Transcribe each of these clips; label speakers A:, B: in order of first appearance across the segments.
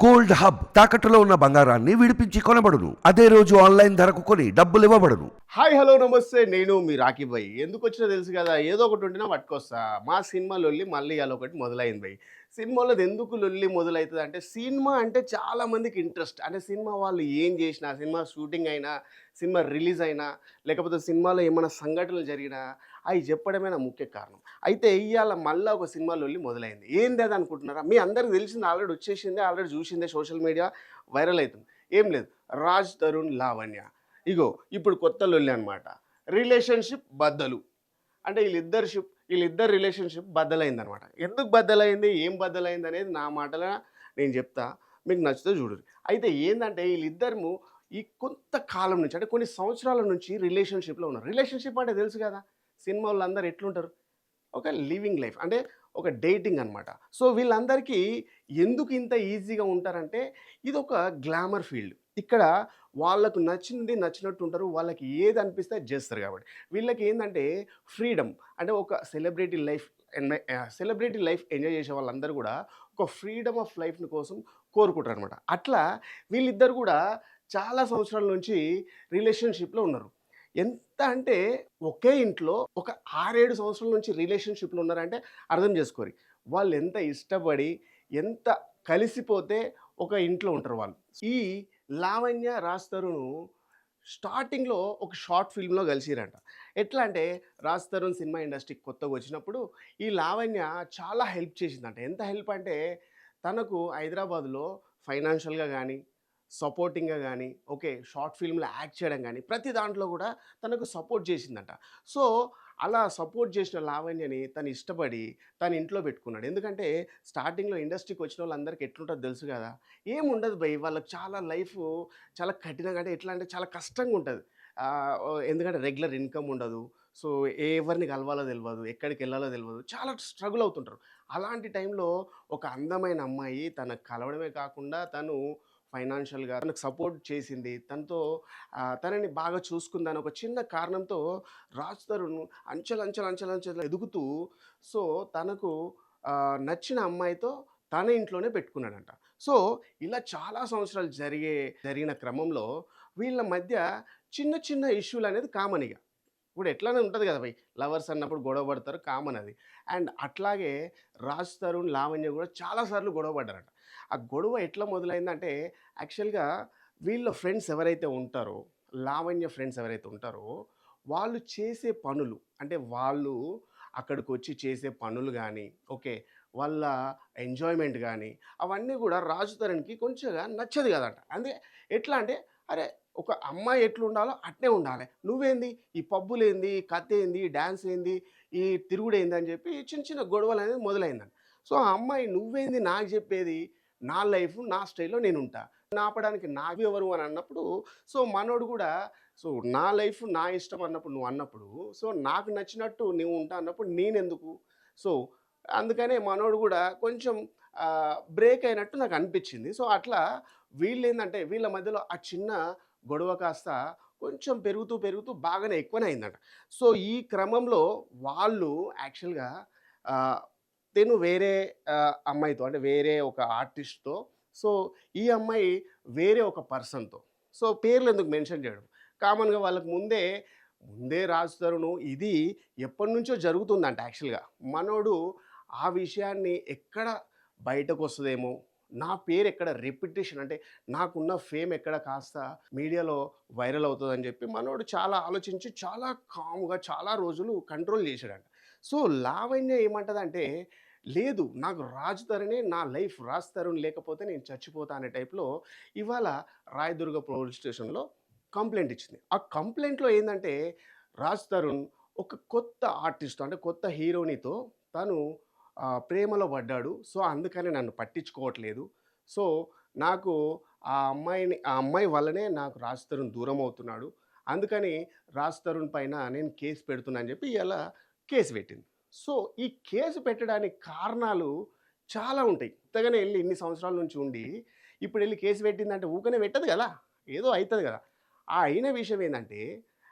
A: Gold hub తాకట్టులో ఉన్న బంగారాన్ని విడిపించి కొనబడును. అదే రోజు ఆన్లైన్ ధరకు కొని డబ్బులు ఇవ్వబడును.
B: హాయ్ హలో నమస్తే, నేను మీ రాకీ భాయ్. ఎందుకు వచ్చినా తెలుసు కదా, ఏదో ఒకటి ఉంటేనే పట్టుకొస్తా. మా సినిమా లొల్లి మళ్ళీ ఇవాళ ఒకటి మొదలైంది భయ్. సినిమాలో ఎందుకు లొల్లి మొదలవుతుంది అంటే, సినిమా అంటే చాలా మందికి ఇంట్రెస్ట్. అంటే సినిమా వాళ్ళు ఏం చేసినా, సినిమా షూటింగ్ అయినా, సినిమా రిలీజ్ అయినా, లేకపోతే సినిమాలో ఏమైనా సంఘటనలు జరిగినా అవి చెప్పడమే నా ముఖ్య కారణం. అయితే ఇవాళ మళ్ళీ ఒక సినిమా లొల్లి మొదలైంది. ఏంది అది అనుకుంటున్నారా? మీ అందరికి తెలిసింది, ఆల్రెడీ వచ్చేసిందే, ఆల్రెడీ చూసిందే, సోషల్ మీడియా వైరల్ అవుతుంది. ఏం లేదు, రాజ్ తరుణ్ లావణ్య. ఇగో ఇప్పుడు కొత్త లొల్లి అనమాట. రిలేషన్షిప్ బద్దలు. అంటే వీళ్ళిద్దరు రిలేషన్షిప్ బద్దలైందనమాట. ఎందుకు బద్దలైంది, ఏం బద్దలైంది అనేది నా మాటల నేను చెప్తా. మీకు నచ్చితే చూడుర్రి. అయితే ఏందంటే వీళ్ళిద్దరు ఈ కొంతకాలం నుంచి, అంటే కొన్ని సంవత్సరాల నుంచి రిలేషన్షిప్‌లో ఉన్నారు. రిలేషన్షిప్ అంటే తెలుసు కదా, సినిమాల్లో ఎట్లుంటారు, ఒక లివింగ్ లైఫ్, అంటే ఒక డేటింగ్ అనమాట. సో వీళ్ళందరికీ ఎందుకు ఇంత ఈజీగా ఉంటారంటే, ఇదొక గ్లామర్ ఫీల్డ్. ఇక్కడ వాళ్ళకు నచ్చింది నచ్చినట్టు ఉంటారు. వాళ్ళకి ఏది అనిపిస్తే అది చేస్తారు కాబట్టి. వీళ్ళకి ఏందంటే ఫ్రీడమ్, అంటే ఒక సెలబ్రిటీ లైఫ్ ఎంజాయ్ చేసే వాళ్ళందరూ కూడా ఒక ఫ్రీడమ్ ఆఫ్ లైఫ్‌ని కోసం కోరుకుంటారనమాట. అట్లా వీళ్ళిద్దరు కూడా చాలా సంవత్సరాల నుంచి రిలేషన్‌షిప్‌లో ఉన్నారు. ఎంత అంటే ఒకే ఇంట్లో ఒక 6, 7 సంవత్సరాల నుంచి రిలేషన్‌షిప్‌లో ఉన్నారంటే అర్థం చేసుకోరి. వాళ్ళు ఎంత ఇష్టపడి, ఎంత కలిసిపోతే ఒక ఇంట్లో ఉంటారు వాళ్ళు. ఈ లావణ్య, రాజ్ తరుణ్ స్టార్టింగ్‌లో ఒక షార్ట్ ఫిల్మ్‌లో కలిసిరంట. ఎట్లా అంటే, రాజ్ తరుణ్ సినిమా ఇండస్ట్రీకి కొత్తగా వచ్చినప్పుడు ఈ లావణ్య చాలా హెల్ప్ చేసిందంట. ఎంత హెల్ప్ అంటే, తనకు హైదరాబాద్‌లో ఫైనాన్షియల్‌గా గానీ, సపోర్టింగ్‌గా గానీ, ఓకే, షార్ట్ ఫిల్మ్‌లో యాక్ట్ చేయడం గానీ, ప్రతి దాంట్లో గూడా తనకు సపోర్ట్ చేసిందంట. సో, అలా సపోర్ట్ చేసిన లావణ్యని తను ఇష్టపడి తన ఇంట్లో పెట్టుకున్నాడు. ఎందుకంటే స్టార్టింగ్‌లో ఇండస్ట్రీకి వచ్చినోళ్ళందరికి ఎట్లుంటదో తెలుసు గదా! ఏముండదు భయ్, వాళ్ళకి చాలా లైఫు చాలా కఠినంగా, అంటే ఎట్లా అంటే చాలా కష్టంగా ఉంటది. ఎందుకంటే రెగ్యులర్ ఇన్‌కమ్ ఉండదు. సో, ఎవరిని కలవాలో తెలవదు, ఎక్కడికెళ్ళాలో తెలవదు. చాలా స్ట్రగుల్ అవుతుంటారు. అలాంటి టైంలో ఒక అందమైన అమ్మాయి తనకు కలవడమే కాకుండా తను ఫైనాన్షియల్‌గా తనకు సపోర్ట్ చేసింది. తనని బాగా చూసుకుందని ఒక చిన్న కారణంతో రాజ్ తరుణ్ అంచెలంచెలు ఎదుగుతూ, సో, తనకు నచ్చిన అమ్మాయితో తన ఇంట్లోనే పెట్టుకున్నాడంట. సో, ఇలా చాలా సంవత్సరాలు జరిగిన క్రమంలో వీళ్ళ మధ్య చిన్న చిన్న ఇష్యూలనేది కామన్ ఇగ. ఇప్పుడు ఎట్లనే ఉంటది గదా భయ్! లవర్స్ అన్నప్పుడు గొడవ పడతారు, కామన్ అది. అండ్ అట్లాగే రాజ్ తరుణ్, లావణ్య గూడా చాలా సార్లు గొడవ పడ్డారట. ఆ గొడవ ఎట్లా మొదలైందంటే, యాక్చువల్‌గా వీళ్ళ ఫ్రెండ్స్ ఎవరైతే ఉంటారో, లావణ్య ఫ్రెండ్స్ ఎవరైతే ఉంటారో, వాళ్ళు చేసే పనులు, అంటే వాళ్ళు అక్కడికొచ్చి చేసే పనులు గానీ, ఓకే, వాళ్ళ ఎంజాయ్‌మెంట్ గానీ, అవన్నీ గూడా రాజ్ తరుణ్‌కి కొంచెంగా నచ్చదు గదంట. ఎట్లా అంటే, అరే, ఒక అమ్మాయి ఎట్లుండాలో అట్నే ఉండాలె. నువ్వేంది ఈ పబ్బులేంది, ఈ కథేంది, ఈ డాన్స్ ఏంది, ఈ తిరుగుడేంది అని చెప్పి చిన్న చిన్న గొడవలనేది మొదలైందండి. సో, ఆ అమ్మాయి నువ్వేంది నాకు చెప్పేది, నా లైఫ్ నా స్టైల్‌లో నేనుంటా. ఆపడానికి నావెవరు అని అన్నప్పుడు, సో, మనోడు గూడా, సో, నా లైఫ్ నా ఇష్టం అన్నప్పుడు నువ్వన్నప్పుడు, సో, నాకు నచ్చినట్టు నువ్వు ఉంటా అన్నప్పుడు నేనెందుకు? సో, అందుకనే మనోడు గూడా కొంచెం బ్రేక్ అయినట్టు నాకనిపిచ్చింది. సో, అట్లా వీళ్ళేందంటే వీళ్ళ మధ్యలో ఆ చిన్న గొడవ కాస్త కొంచెం పెరుగుతూ బాగానే ఎక్కువనే అయిందట. సో, ఈ క్రమంలో వాళ్ళు యాక్చువల్‌గా ఆహ్, తిను వేరే అమ్మాయితో, అంటే వేరే ఒక ఆర్టిస్ట్‌తో, సో, ఈ అమ్మాయి వేరే ఒక పర్సన్‌తో. సో, పేర్లెందుకు మెన్షన్ చేయడం. కామన్‌గా వాళ్ళకి ముందే రాజ్ తరుణ్ ఇది ఎప్పటినుంచో జరుగుతుందంట యాక్చువల్‌గా. మనోడు ఆ విషయాన్ని ఎక్కడ బయటకొస్తదేమో, నా పేరెక్కడ రెప్యుటేషన్, అంటే నాకున్న ఫేమ్ ఎక్కడ కాస్త మీడియాలో వైరల్ అవుతదని జెప్పి మనోడు చాలా ఆలోచించి చాలా కామ్‌గా చాలా రోజులు కంట్రోల్ జేశాడంట. సో, లావణ్య ఏమంటదంటే, లేదు, నాకు రాజ్ తరుణే నా లైఫ్. రాజ్ తరుణ్ లేకపోతే నేను చచ్చిపోతా అనే టైప్‌లో ఇవాళ రాయదుర్గ పోలీస్ స్టేషన్‌లో కంప్లెయింట్ ఇచ్చింది. ఆ కంప్లెయింట్‌లో ఏందంటే, రాజ్ తరుణ్ ఒక కొత్త ఆర్టిస్ట్, అంటే కొత్త హీరోయినితో తను ప్రేమలో పడ్డాడు. సో, అందుకని నన్ను పట్టించుకోవట్లేదు. సో, నాకు ఆ అమ్మాయి వల్లనే నాకు రాజ్ తరుణ్ దూరమవుతున్నాడు. అందుకని రాజ్ తరుణ్ పైన నేను కేస్ పెడుతున్నా అని చెప్పి ఇయాల కేస్ పెట్టింది. సో, ఈ కేస్ పెట్టడానికి కారణాలు చాలా ఉంటాయి. ఉత్తగానే ఎళ్లి ఇన్ని సంవత్సరాల నుంచి ఉండి, ఇప్పుడెళ్లి కేస్ పెట్టిందంటే ఊకనే పెట్టదు గదా! ఏదో అయితది గదా! ఆ అయిన విషయం ఏందంటే,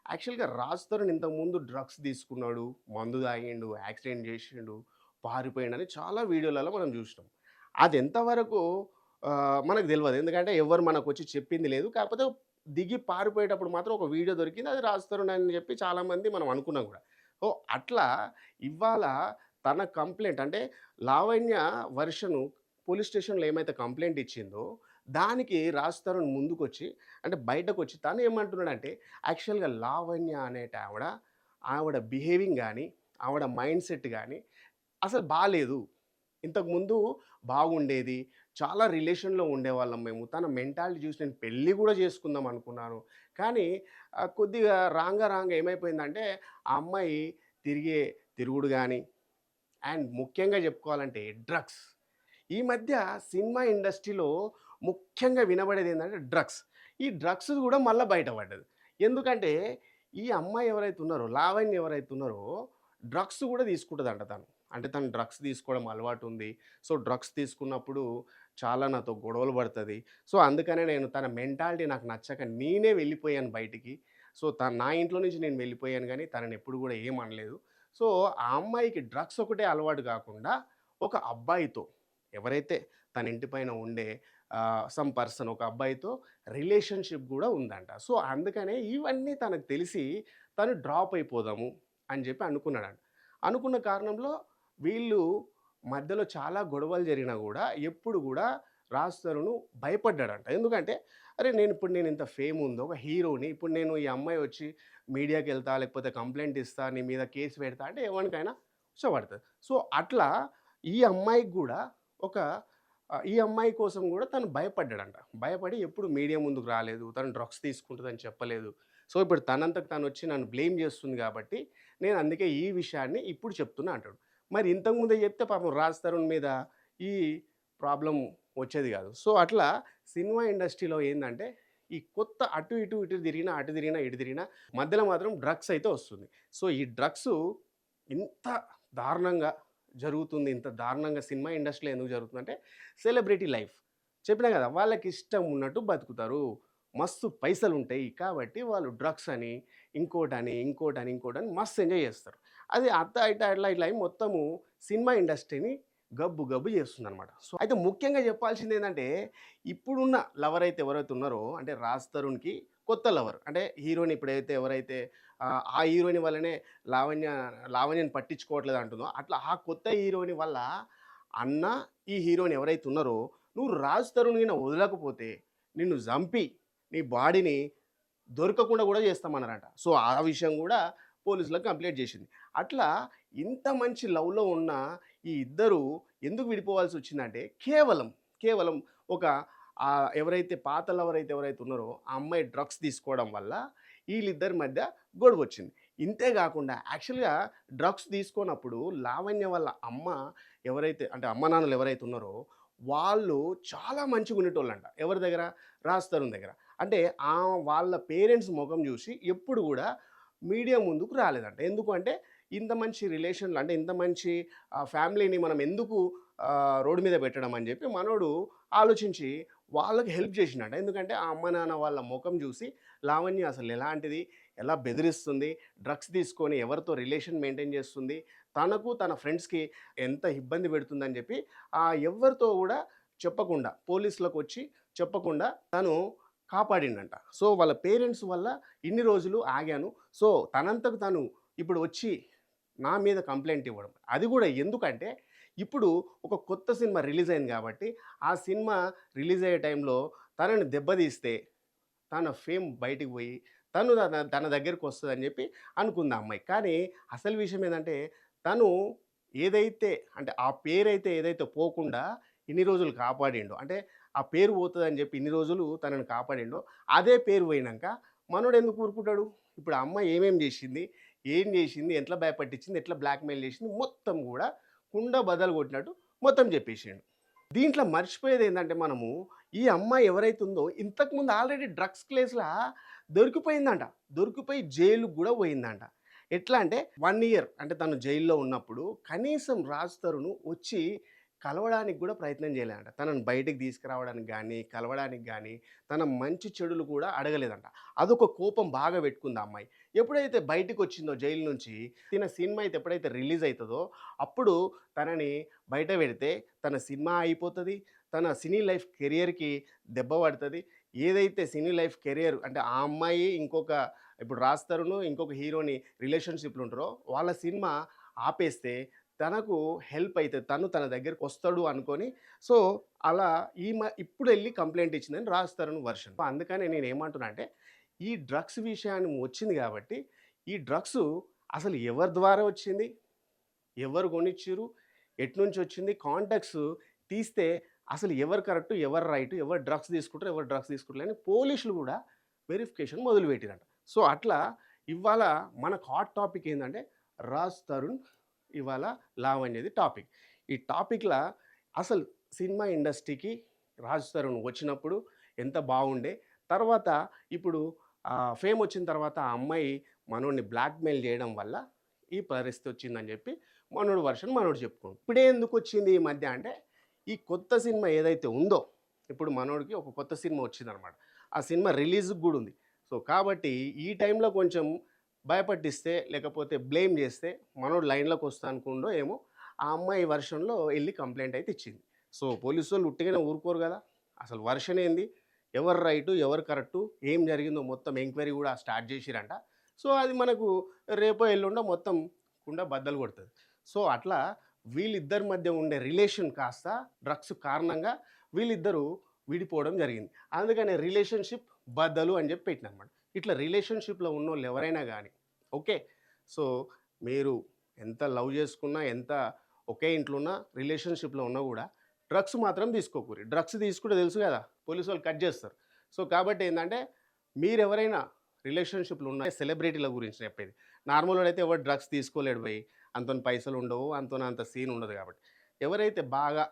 B: యాక్చువల్‌గా రాజ్ తరుణ్ ఇంతకుముందు డ్రగ్స్ తీసుకున్నాడు, మందు తాగిండు, యాక్సిడెంట్ చేసిండు, పారిపోయిండని చాలా వీడియోలలో మనం జూసినాం. అది ఎంతవరకు మనకు తెలవదు. ఎందుకంటే ఎవ్వరు మనకొచ్చి చెప్పింది లేదు. కాకపోతే దిగి పారిపోయేటప్పుడు మాత్రం ఒక వీడియో దొరికింది. అది రాజ్ తరుణ్ అని చెప్పి చాలామంది మనం అనుకున్నాం గూడా. సో, అట్లా ఇవాళ తన కంప్లెయింట్ అంటే లావణ్య వర్షను పోలీస్ స్టేషన్‌లో ఏమైతే కంప్లెయింట్ ఇచ్చిందో, దానికి రాజ్ తరుణ్ ముందుకొచ్చి అంటే బయటకొచ్చి తను ఏమంటున్నాడంటే, యాక్చువల్‌గా లావణ్య అనేటావిడ, ఆవిడ బిహేవింగ్ గాని, ఆవిడ మైండ్ సెట్ గాని అసలు బాలేదు. ఇంతకుముందు బాగుండేది. చాలా రిలేషన్‌లో ఉండేవాళ్ళం మేము. తన మెంటాలిటీ చూసి నేను పెళ్లి గూడా చేసుకుందాం అనుకున్నాను. కానీ కొద్దిగా రాంగా ఏమైపోయిందంటే, ఆ అమ్మాయి తిరిగే తిరుగుడు గాని, అండ్ ముఖ్యంగా చెప్పుకోవాలంటే డ్రగ్స్. ఈ మధ్య సినిమా ఇండస్ట్రీలో ముఖ్యంగా వినబడేదేంటంటే డ్రగ్స్. ఈ డ్రగ్స్ గూడా మళ్ళా బయట పడ్డది. ఎందుకంటే, ఈ అమ్మాయి ఎవరైతే ఉన్నారో, లావణ్య ఎవరైతే ఉన్నారో, డ్రగ్స్ గూడా తీసుకుంటదంట తను. అంటే తను డ్రగ్స్ తీసుకోవడం అలవాటుంది. సో, డ్రగ్స్ తీసుకున్నప్పుడు చాలా నాతో గొడవలు పడతది. సో, అందుకనే నేను తన మెంటాలిటీ నాకు నచ్చక నేనే వెళ్ళిపోయాను బయటికి. సో, నా ఇంట్లో నుంచి నేను వెళ్ళిపోయాను గానీ, తననెప్పుడు గూడా ఏమనలేదు. సో, ఆ అమ్మాయికి డ్రగ్స్ ఒకటే అలవాటు గాకుండా, ఒక అబ్బాయితో ఎవరైతే తన ఇంటి పైన ఉండే సమ్ పర్సన్ ఒక అబ్బాయితో రిలేషన్‌షిప్ గూడా ఉందంట. సో, అందుకనే ఇవన్నీ తనకు తెలిసి తను డ్రాప్ అయిపోదాము అని జెప్పి అనుకున్నాడంట. అనుకున్న కారణంలో వీళ్ళు మధ్యలో చాలా గొడవలు జరిగినా గూడా ఎప్పుడు గూడా రాజ్ తరుణ్ భయపడ్డాడంట. ఎందుకంటే, అరే! నేను ఇంత ఫేమ్ ఉంది. ఒక హీరోని. ఇప్పుడు నేను ఈ అమ్మాయి వచ్చి మీడియాకెళ్తా, లేకపోతే కంప్లెయింట్ ఇస్తా, నీ మీద కేస్ పెడతా అంటే ఎవనికైనా ఉచ్చబడతది. సో, అట్లా ఈ అమ్మాయికి గూడా ఒక ఈ అమ్మాయి కోసం గూడా తను భయపడ్డాడంట. భయపడి ఎప్పుడు మీడియా ముందుకు రాలేదు. తను డ్రగ్స్ తీసుకుంటదని చెప్పలేదు. సో, ఇప్పుడు తనంతకు తనొచ్చి నన్ను బ్లేమ్ చేస్తుంది గాబట్టి, నేను అందుకే ఈ విషయాన్ని ఇప్పుడు చెప్తున్నా అంటాడు. మరి ఇంతకు ముందే చెప్తే పాపం రాజ్ తరుణ్ మీద ఈ ప్రాబ్లమ్ వచ్చేది గాదు. సో, అట్లా సినిమా ఇండస్ట్రీలో ఏందంటే, ఈ కొత్త ఇటు తిరిగినా, అటు తిరిగినా, ఇటు తిరిగినా మధ్యలో మాత్రం డ్రగ్స్ అయితే వస్తుంది. సో, ఈ డ్రగ్సు ఇంత దారుణంగా జరుగుతుంది. ఇంత దారుణంగా సినిమా ఇండస్ట్రీలో ఎందుకు జరుగుతుందంటే, సెలబ్రిటీ లైఫ్. చెప్పినా గదా! వాళ్ళకిష్టం ఉన్నట్టు బతుకుతారు. మస్తు పైసలుంటాయి. కాబట్టి వాళ్ళు డ్రగ్స్ అని, ఇంకోటని మస్తు ఎంజాయ్ జేస్తారు. అది ఇట్లా అయి మొత్తము సినిమా ఇండస్ట్రీని గబ్బు చేస్తుందనమాట. సో, అయితే ముఖ్యంగా చెప్పాల్సిందేందంటే, ఇప్పుడున్న లవర్ అయితే ఎవరైతే ఉన్నారో అంటే రాజ్ తరుణ్‌కి కొత్త లవర్. అంటే హీరోయిన్ ఇప్పుడైతే ఎవరైతే ఆ హీరోయిన్ వల్లనే లావణ్యని పట్టించుకోవట్లేదు అంటుందో, అట్లా ఆ కొత్త హీరోయిన్ వల్ల అన్న, ఈ హీరోయిన్ ఎవరైతే ఉన్నారో, నువ్వు రాజ్ తరుణ్ గిన వదలకపోతే నిన్ను చంపి, నీ బాడీని దొరకకుండా గూడా చేస్తామన్నారంట. సో, ఆ విషయం గూడా పోలీసులకు కంప్లెయింట్ జేసింది. అట్లా ఇంత మంచి లవ్‌లో ఉన్న ఈ ఇద్దరు ఎందుకు విడిపోవాల్సొచ్చిందంటే కేవలం ఒక ఎవరైతే పాత లవర్ ఎవరైతే ఉన్నారో, ఆ అమ్మాయి డ్రగ్స్ తీసుకోవడం వల్ల ఈళ్ళిద్దరి మధ్య గొడవొచ్చింది. ఇంతే గాకుండా యాక్చువల్‌గా డ్రగ్స్ తీసుకోనప్పుడు లావణ్య వాళ్ళ అమ్మ ఎవరైతే అంటే అమ్మానాన్నలు ఎవరైతే ఉన్నారో, వాళ్ళు చాలా మంచిగుండేటోళ్ళంట. ఎవరి దగ్గర? రాజ్ తరుణ్ దగ్గర. అంటే వాళ్ళ పేరెంట్స్ మొఖం జూసి ఎప్పుడు గూడా మీడియా ముందుకు రాలేదంట. ఎందుకు అంటే, ఇంత మంచి రిలేషన్‌లో అంటే ఇంత మంచి ఫ్యామిలీని మనం ఎందుకు రోడ్డు మీద పెట్టడం అని జెప్పి మనోడు ఆలోచించి వాళ్ళకి హెల్ప్ జేసిండంట. ఎందుకంటే, ఆ అమ్మ, నాన్న వాళ్ళ మొఖం జూసి లావణ్య అసలు ఎలాంటిది, ఎలా బెదిరిస్తుంది, డ్రగ్స్ తీసుకొని ఎవరితో రిలేషన్ మెయింటైన్ జేస్తుంది, తనకు తన ఫ్రెండ్స్‌కి ఎంత ఇబ్బంది పెడుతుందని జెప్పి ఎవ్వరితో గూడా చెప్పకుండా పోలీసులకొచ్చి చెప్పకుండా తను కాపాడిండంట. సో, వాళ్ళ పేరెంట్స్ వల్ల ఇన్ని రోజులు ఆగాను. సో, తనంతకు తను ఇప్పుడు వచ్చి నా మీద కంప్లెయింట్ ఇవ్వడం. అది గూడా ఎందుకంటే, ఇప్పుడు ఒక కొత్త సినిమా రిలీజ్ అయింది గాబట్టి, ఆ సినిమా రిలీజ్ అయ్యే టైంలో తనని దెబ్బతీస్తే, తన ఫేమ్ బయటికి పోయి, తను తన దగ్గరికొస్తదని జెప్పి అనుకుంది ఆ అమ్మాయి. కానీ అసలు విషయం ఏందంటే, తను ఏదైతే అంటే ఆ పేరైతే ఏదైతే పోకుండా ఇన్ని రోజులు కాపాడిండో, అంటే ఆ పేరు పోతదని జెప్పి ఇన్ని రోజులు తనని కాపాడిండో, అదే పేరు పోయినంక మనోడెందుకు ఊరుకుంటాడు? ఇప్పుడు ఆ అమ్మాయి ఏమేం జేషింది? ఏం జేషింది? ఎట్లా భయపట్టించింది? ఎట్లా బ్లాక్‌మెయిల్ జేషింది? మొత్తం గూడా కుండ బద్దలు కొట్టినట్టు మొత్తం జెప్పేసిండు. దీంట్లో మర్చిపోయేదేందంటే మనము, ఈ అమ్మాయి ఎవరైతే ఉందో ఇంతకుముందు ఆల్రెడీ డ్రగ్స్ కేస్‌లా దొరికిపోయిందంట. దొరికిపోయి జైలుకి గూడా పోయిందంట. ఎట్లా అంటే 1 ఇయర్ అంటే తను జైల్‌లో ఉన్నప్పుడు కనీసం రాజ్ తరుణ్ వచ్చి కలవడానికి గూడా ప్రయత్నం చేయలేదంట. తనని బయటికి తీసుకురావడానికి గానీ, కలవడానికి గానీ, తన మంచి చెడులు కూడా అడగలేదంట. అదొక కోపం బాగా పెట్టుకుంది ఆ అమ్మాయి. ఎప్పుడైతే బయటికొచ్చిందో జైలు నుంచి, తిన సినిమా అయితే ఎప్పుడైతే రిలీజ్ అయితదో, అప్పుడు తనని బయట పెడితే తన సినిమా అయిపోతది. తన సినీ లైఫ్ కెరియర్‌కి దెబ్బ పడతది. ఏదైతే సినీ లైఫ్ కెరియర్ అంటే ఆ అమ్మాయి ఇంకొక ఇప్పుడు 'రాజ్ తరుణ్' ఇంకొక హీరోని రిలేషన్‌షిప్‌లో ఉంటారో వాళ్ళ సినిమా ఆపేస్తే తనకు హెల్ప్ అయితది. తను తన దగ్గరికొస్తాడు అనుకోని సో, అలా ఇప్పుడెళ్లి కంప్లెయింట్ ఇచ్చిందని 'రాజ్ తరుణ్' వర్షన్. అందుకనే నేనేమంటున్నా అంటే ఈ డ్రగ్స్ విషయాన్ని వచ్చింది కాబట్టి ఈ డ్రగ్సు అసలు ఎవరి ద్వారా వచ్చింది? ఎవరు కొనిచ్చిర్రు? ఎట్నుంచొచ్చింది? కాంటాక్ట్స్ తీస్తే అసలు ఎవరు కరెక్టు? ఎవరు రైటు? ఎవరు డ్రగ్స్ తీసుకుంటారు? ఎవరు డ్రగ్స్ తీసుకోవట్లేదని పోలీసులు గూడా వెరిఫికేషన్ మొదలుపెట్టిరంట. సో, అట్లా ఇవాళ మనకు హాట్ టాపిక్ ఏందంటే 'రాజ్ తరుణ్' ఇవాళ లావణ్యది టాపిక్. ఈ టాపిక్‌ల అసలు సినిమా ఇండస్ట్రీకి 'రాజ్ తరుణ్' వచ్చినప్పుడు ఎంత బాగుండే. తర్వాత ఇప్పుడు ఫేమ్ వచ్చిన తర్వాత ఆ అమ్మాయి మనోడిని బ్లాక్‌మెయిల్ చేయడం వల్ల ఈ పరిస్థితి వచ్చిందని చెప్పి మనోడి వర్షన్ మనోడు చెప్పుకోండు. ఇప్పుడే ఎందుకొచ్చింది ఈ మధ్య అంటే, ఈ కొత్త సినిమా ఏదైతే ఉందో, ఇప్పుడు మనోడికి ఒక కొత్త సినిమా వచ్చిందనమాట. ఆ సినిమా రిలీజ్‌కి గూడా ఉంది. సో, కాబట్టి ఈ టైంలో కొంచెం భయపట్టిస్తే, లేకపోతే బ్లేమ్ చేస్తే మనోడు లైన్‌లోకి వస్తా అనుకుండో ఏమో, ఆ అమ్మాయి వర్షన్‌లో ఎళ్లి కంప్లెయింట్ అయితే ఇచ్చింది. సో, పోలీసోళ్ళు ఉట్టిగానే ఊరుకోరు గదా! అసలు వర్షన్ ఏంది? ఎవరు రైటు? ఎవరు కరెక్టు? ఏం జరిగిందో మొత్తం ఎంక్వైరీ గూడా స్టార్ట్ చేసిరంట. సో, అది మనకు రేపో ఎల్లుండో మొత్తం కుండ బద్దలు కొడతది. సో, అట్లా వీళ్ళిద్దరి మధ్య ఉండే రిలేషన్ కాస్త డ్రగ్స్ కారణంగా వీళ్ళిద్దరూ విడిపోవడం జరిగింది. అందుకనే రిలేషన్‌షిప్ బద్దలు అని చెప్పి పెట్టిననమాట. ఇట్లా రిలేషన్‌షిప్‌లో ఉన్నోళ్ళు ఎవరైనా గానీ ఓకే. సో, మీరు ఎంత లవ్ చేసుకున్నా, ఎంత ఒకే ఇంట్లో ఉన్నా, రిలేషన్‌షిప్‌లో ఉన్నా గూడా డ్రగ్స్ మాత్రం తీసుకోకుర్రి. డ్రగ్స్ తీసుకుంటే తెలుసు గదా! పోలీసోళ్ళు కట్ జేస్తారు. సో, కాబట్టి ఏందంటే మీరెవరైనా రిలేషన్‌షిప్‌లో ఉన్న సెలబ్రిటీల గురించి చెప్పేది. నార్మలోడైతే ఎవడు డ్రగ్స్ తీసుకోలేడు భయ్. అంతోని పైసలుండవు. అంతోని అంత సీన్ ఉండదు కాబట్టి. ఎవరైతే బాగా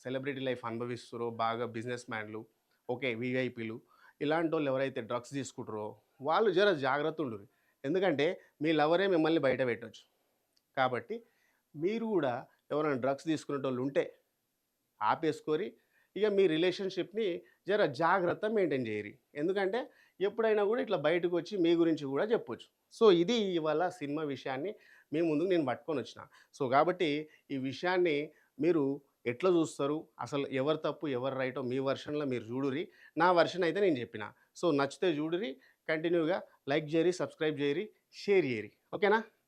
B: సెలబ్రిటీ లైఫ్ అనుభవిస్తుర్రో, బాగా బిజినెస్ మ్యాన్‌లు, ఓకే. వీఐపీలు ఇలాంటోళ్ళు ఎవరైతే డ్రగ్స్ తీసుకుంటారో వాళ్ళు జర జాగ్రత్తుండుర్రి. ఎందుకంటే మీ లవరే మిమ్మల్ని బయట పెట్టొచ్చు. కాబట్టి మీరు గూడా ఎవరైనా డ్రగ్స్ తీసుకునేటోళ్ళుంటే ఆపేసుకోరి. ఇక మీ రిలేషన్‌షిప్‌ని జర జాగ్రత్త మెయింటైన్ జేయిరి. ఎందుకంటే ఎప్పుడైనా గూడా ఇట్లా బయటకొచ్చి మీ గురించి గూడా జెప్పొచ్చు. సో, ఇది ఇవాళ సినిమా విషయాన్ని మీ ముందుకు నేను పట్టుకొనొచ్చిన. సో, కాబట్టి ఈ విషయాన్ని మీరు ఎట్లా జూస్తారు? అసలు ఎవరు తప్పు, ఎవరు రైటో మీ వెర్షన్‌లో మీరు జూడుర్రి. నా వెర్షన్ అయితే నేను జెప్పిన. సో, నచ్చితే జూడుర్రి. కంటిన్యూగా లైక్ జేయరి, సబ్స్క్రైబ్ జేయరి, షేర్ జేయరి. ఓకేనా?